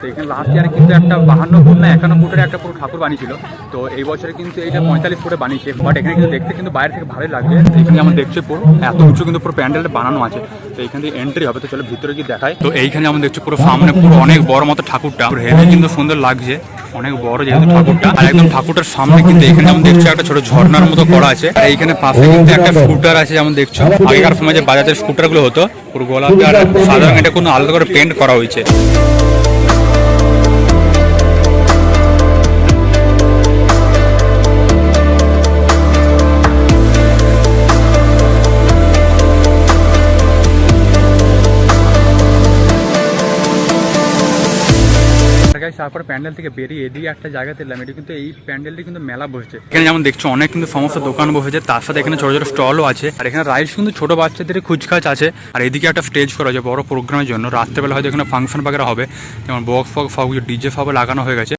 তো এখানে লাস্ট ইয়ারে কিন্তু একটা 52 ফুট না 51 ফুটের একটা পুরো ঠাকুর বানিয়েছিল। তো এই বছরে কিন্তু এইটা 45 ফুটে বানিয়েছে। বাট এখানে কিন্তু দেখতে কিন্তু বাইরে থেকে ভালোই লাগবে। এখানে যেমন দেখছো পুরো এত উঁচু কিন্তু পুরো প্যান্ডেলটা বানানো আছে। তো এখান থেকে এন্ট্রি হবে। তো চলো ভিতরে গিয়ে দেখায়। তো এইখানে যেমন দেখছো পুরো সামনে পুরো অনেক বড় মতো ঠাকুরটা হেভি কিন্তু সুন্দর লাগছে, অনেক বড় যেহেতু ঠাকুরটা। আর একদম ঠাকুরটার সামনে কিন্তু এখানে যেমন দেখছো একটা ছোট ঝর্ণার মতো করা আছে। আর এইখানে পাশে কিন্তু একটা স্কুটার আছে যেমন দেখছো। আগেকার সময় যে বাজাজের স্কুটার গুলো হতো পুরো গোলাপি আর সাদা রঙ, এটা কোনো আলাদা করে পেন্ট করা হয়েছে। তারপর প্যান্ডেল থেকে বেরিয়ে এদিকে একটা জায়গাতে এলাম। এটা কিন্তু এই প্যান্ডেলটি কিন্তু মেলা বসেছে। এখানে যেমন দেখছো অনেক কিন্তু সমস্ত দোকান বসেছে, তার সাথে এখানে ছোট ছোট স্টলও আছে। আর এখানে রাইডস কিন্তু ছোট বাচ্চাদের খুচখাচ আছে। আর এদিকে একটা স্টেজ করা আছে বড় প্রোগ্রামের জন্য। রাত্রেবেলা হয়তো এখানে ফাংশন বাগেরা হবে, যেমন বক্স ফক্স সব ডিজে সব লাগানো হয়ে গেছে।